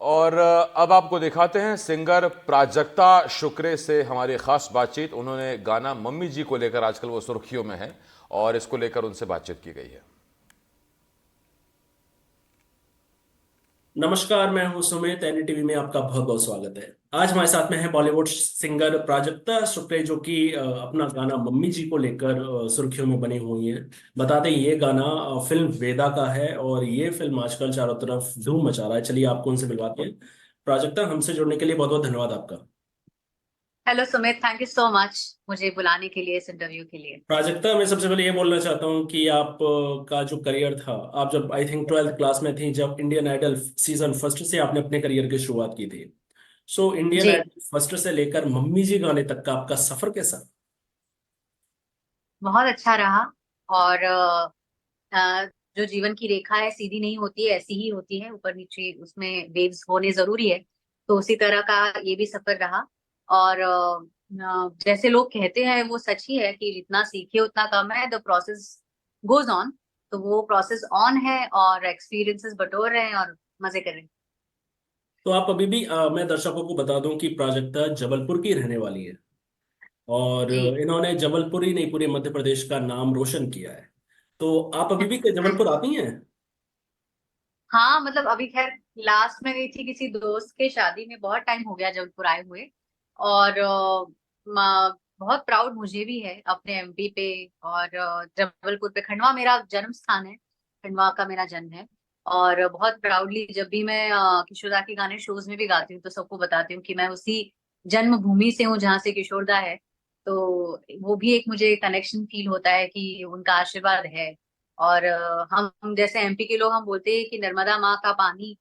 और अब आपको दिखाते हैं सिंगर प्राजक्ता शुक्रे से हमारी खास बातचीत। उन्होंने गाना मम्मी जी को लेकर, आजकल वो सुर्खियों में है और इसको लेकर उनसे बातचीत की गई है। नमस्कार, मैं हूं सुमित। एनडीटीवी में आपका बहुत बहुत स्वागत है। आज हमारे साथ में है बॉलीवुड सिंगर प्राजक्ता शुक्रे, जो कि अपना गाना मम्मी जी को लेकर सुर्खियों में बनी हुई हैं। बताते हैं ये गाना फिल्म वेदा का है और ये फिल्म आजकल चारों तरफ धूम मचा रहा है। चलिए आपको उनसे मिलवाते हैं। प्राजक्ता, हमसे जुड़ने के लिए बहुत बहुत धन्यवाद आपका। Hello Sumit, thank you so much मुझे बुलाने के लिए, इस इंटरव्यू के लिए। प्राजक्ता, मैं सबसे पहले ये बोलना चाहता हूँ कि आप का जो करियर था, आप जब आई थिंक 12th क्लास में थी, जब इंडियन आइडल सीजन फर्स्ट से आपने अपने करियर की शुरुआत की थी। सो इंडियन जी, आइडल फर्स्ट से लेकर मम्मी जी गाने तक का आपका सफर कैसा? बहुत अच्छा रहा। और जो जीवन की रेखा है सीधी नहीं होती है, ऐसी ही होती है, ऊपर नीचे उसमें वेव्स होने जरूरी है। तो उसी तरह का ये भी सफर रहा। और जैसे लोग कहते हैं वो सच ही है कि जितना सीखे उतना कम है। The process goes on. तो वो प्रोसेस ऑन है और एक्सपीरियंसेस बटोर रहे हैं और मजे कर रहे हैं। तो आप अभी भी मैं दर्शकों को बता दूं कि प्राजक्ता जबलपुर की रहने वाली है और जी। इन्होंने जबलपुर ही नहीं, पूरे मध्य प्रदेश का नाम रोशन किया है। तो आप अभी भी जबलपुर आती हैं? हाँ, मतलब अभी खैर लास्ट में गई थी किसी दोस्त के शादी में, बहुत टाइम हो गया जबलपुर आए हुए। और बहुत प्राउड मुझे भी है अपने एमपी पे। और जबलपुर पे, खंडवा मेरा जन्म स्थान है, खंडवा का मेरा जन्म है। और बहुत प्राउडली जब भी मैं किशोरदा के गाने शोज में भी गाती हूँ तो सबको बताती हूँ कि मैं उसी जन्मभूमि से हूँ जहाँ से किशोरदा है। तो वो भी एक मुझे कनेक्शन फील होता है कि उनका आशीर्वाद है। और हम जैसे एमपी के लोग हम बोलते हैं कि नर्मदा माँ का पानी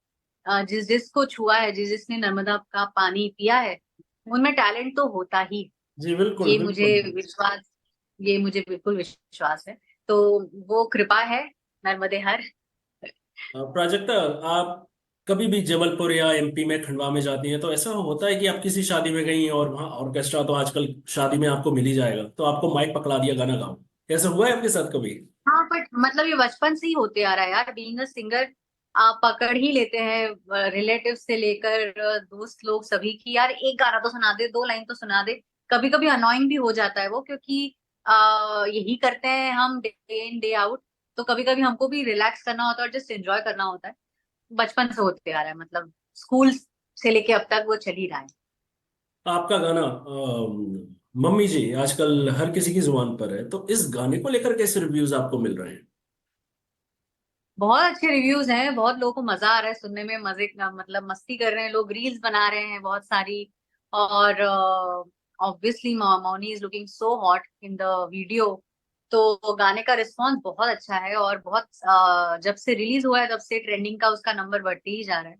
जिस जिसको छुआ है, जिस जिसने नर्मदा का पानी पिया है, उनमें टैलेंट तो होता ही। जी बिल्कुल ये मुझे बिल्कुल। विश्वास ये मुझे बिल्कुल विश्वास है। तो वो कृपा है नर्मदे हर। प्राजक्ता, आप कभी भी जबलपुर या एमपी में खंडवा में जाती हैं तो ऐसा होता है कि आप किसी शादी में गई और वहाँ ऑर्केस्ट्रा, तो आजकल शादी में आपको मिल ही जाएगा, तो आपको माइक पकड़ा दिया गाना गाओ। ऐसा हुआ है आपके साथ कभी? हाँ, बट मतलब ये बचपन से ही होते आ रहा है यार, बीइंग अ सिंगर। आप पकड़ ही लेते हैं रिलेटिव से लेकर दोस्त लोग सभी की, यार एक गाना तो सुना दे, दो लाइन तो सुना दे। कभी कभी अनोइंग भी हो जाता है वो, क्योंकि यही करते हैं हम डे इन डे आउट। तो कभी कभी हमको भी रिलैक्स करना होता है और जस्ट एंजॉय करना होता है। बचपन से होते आ रहा है, मतलब स्कूल से लेके अब तक वो चल ही रहा है। आपका गाना मम्मी जी आजकल हर किसी की जुबान पर है, तो इस गाने को लेकर कैसे रिव्यूज आपको मिल रहे हैं? बहुत अच्छे रिव्यूज हैं, बहुत लोगों को मजा आ रहा है सुनने में, मजे मतलब मस्ती कर रहे हैं लोग, रील्स बना रहे हैं बहुत सारी। और obviously Mouni is looking so hot in the video. तो गाने का रिस्पांस बहुत अच्छा है और बहुत जब से रिलीज हुआ है तब से ट्रेंडिंग का उसका नंबर बढ़ते ही जा रहा है।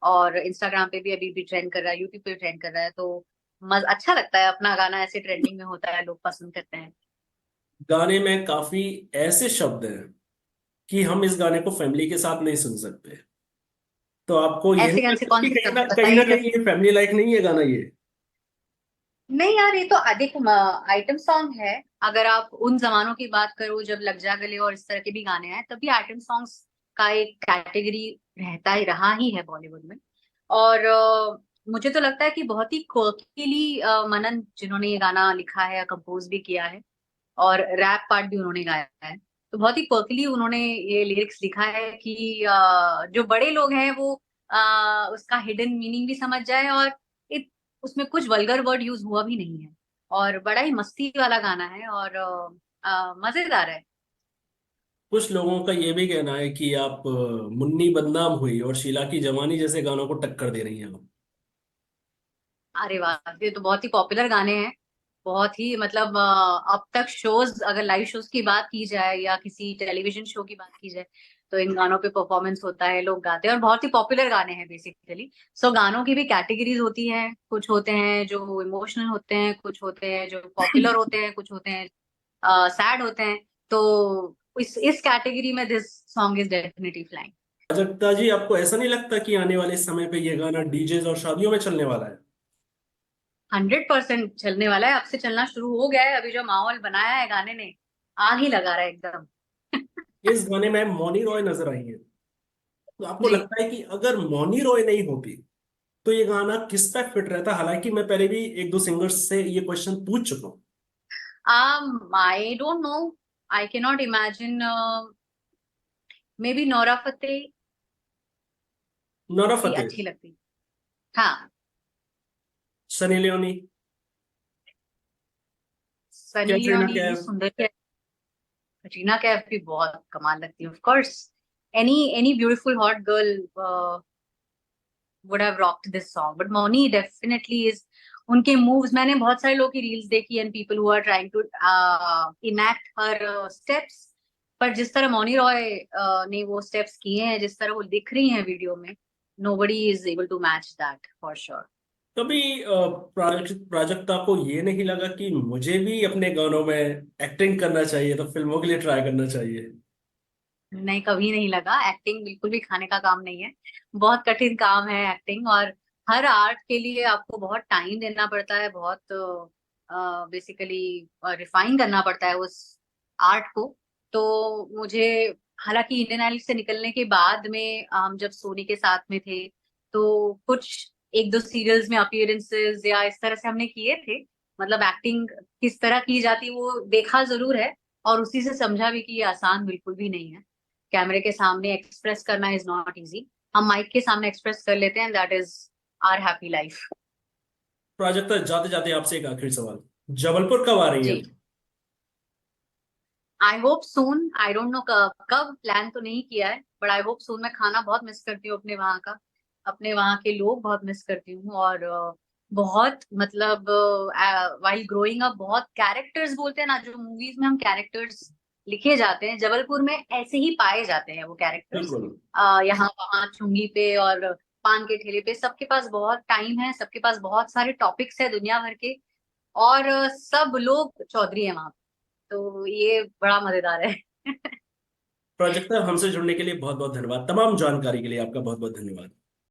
और इंस्टाग्राम पे भी अभी भी ट्रेंड कर रहा है, यूट्यूब पे भी ट्रेंड कर रहा है। तो अच्छा लगता है, अपना गाना ऐसे ट्रेंडिंग में होता है, लोग पसंद करते हैं। गाने में काफी ऐसे शब्द हैं कि हम इस गाने को फैमिली के साथ नहीं सुन सकते। तो आपको ये ऐसे नहीं कौन से लगता कौन कि से कहीं शब्द ना बताइए जरा। कहीं ये फैमिली लाइक नहीं है गाना ये? नहीं यार, ये तो अधिक आइटम सॉन्ग है। अगर आप उन जमानों की बात करो जब लग जा गले और इस तरह के भी गाने आए, तभी आइटम सॉन्ग्स का एक कैटेगरी रहता ही रहा ही है बॉलीवुड में। और मुझे तो लगता है कि बहुत ही क्वर्कीली मनन जिन्होंने ये गाना लिखा है, कंपोज भी किया है और रैप पार्ट भी उन्होंने गाया है। तो बहुत ही क्वर्कीली उन्होंने ये लिरिक्स लिखा है कि जो बड़े लोग हैं वो उसका हिडन मीनिंग भी समझ जाए। और उसमें कुछ वल्गर वर्ड यूज हुआ भी नहीं है। और बड़ा ही मस्ती वाला गाना है और मजेदार है। कुछ लोगों का ये भी कहना है कि आप मुन्नी बदनाम हुई और शीला की जवानी जैसे गानों को टक्कर दे रही हैं आप। अरे वाह, ये तो बहुत ही पॉपुलर गाने हैं। बहुत ही मतलब अब तक शोज, अगर लाइव शोज की बात की जाए या किसी टेलीविजन शो की बात की जाए, तो इन गानों पे परफॉर्मेंस होता है, लोग गाते हैं और बहुत ही पॉपुलर गाने हैं बेसिकली। सो गानों की भी कैटेगरीज होती हैं, कुछ होते हैं जो इमोशनल होते हैं, कुछ होते हैं जो पॉपुलर होते हैं, कुछ होते हैं सैड होते हैं। तो इस कैटेगरी में this song is definitely flying. जगता जी, आपको ऐसा नहीं लगता कि आने वाले समय पे ये गाना डीजेज और शादियों में चलने वाला है? 100% चलने वाला है, अब से चलना शुरू हो गया है। अभी जो माहौल बनाया है गाने ने, आग ही लगा रहा है एकदम। इस गाने में मौनी रॉय नजर आई है। तो आपको जी। लगता है कि अगर मौनी रॉय नहीं होती तो ये गाना किस पे फिट रहता? हालांकि मैं पहले भी एक दो सिंगर्स से ये क्वेश्चन पूछ चुका हूँ। I don't know. I cannot imagine. Maybe Nora Fatehi Nora भी फतेही, अच्छी लगती। हाँ, सनी लियोनी, सनी कैटरीना लियोनी भी कैफ। सुंदर है। कटरीना कैफ भी बहुत कमाल लगती है। Of course, any beautiful hot girl would have rocked this song, but Moni definitely is. उनके moves, मैंने बहुत सारे लोगों की रील्स देखी and people who are trying to enact her steps, पर जिस तरह मौनी रॉय ने वो स्टेप्स किए हैं, जिस तरह वो दिख रही हैं वीडियो में, nobody is able to match that for sure. कभी प्राजक्ता को ये नहीं लगा कि मुझे भी अपने गानों में एक्टिंग करना चाहिए, तो फिल्मों के लिए ट्राई करना चाहिए? नहीं, कभी नहीं लगा। एक्टिंग बिल्कुल भी खाने का काम नहीं है। बहुत कठिन काम है एक्टिंग, और हर आर्ट के लिए आपको बहुत टाइम देना पड़ता है, बहुत बेसिकली रिफाइन करना पड़ता है उस आर्ट को। तो मुझे, हालांकि इंडियन आइडल से निकलने के बाद में हम जब सोनी के साथ में थे, तो कुछ एक दो सीरियल्स में अपीयरेंसेस या इस तरह से हमने किए थे। मतलब एक्टिंग किस तरह की जाती वो देखा जरूर है, और उसी से समझा भी कि ये आसान बिल्कुल भी नहीं है। कैमरे के सामने एक्सप्रेस करना इज नॉट इजी। हम माइक के सामने एक्सप्रेस कर लेते हैं, that is our happy life. Prajakta, जाते जाते आपसे एक आखिरी सवाल, जबलपुर कब आ रही है? जी, I hope soon. I don't know कब, प्लान तो नहीं किया है, बट आई होप सून। मैं खाना बहुत मिस करती हूँ अपने वहाँ का, अपने वहाँ के लोग बहुत मिस करती हूँ। और बहुत मतलब वाइल ग्रोइंग अप, बहुत कैरेक्टर्स बोलते हैं ना, जो मूवीज में हम कैरेक्टर्स लिखे जाते हैं, जबलपुर में ऐसे ही पाए जाते हैं वो कैरेक्टर्स। बिल्कुल। यहाँ वहाँ चुंगी पे और पान के ठेले पे, सबके पास बहुत टाइम है, सबके पास बहुत सारे टॉपिक्स है दुनिया भर के, और सब लोग चौधरी है वहाँ पे। तो ये बड़ा मजेदार है। प्राजक्ता, हमसे जुड़ने के लिए बहुत बहुत धन्यवाद, तमाम जानकारी के लिए आपका बहुत बहुत धन्यवाद।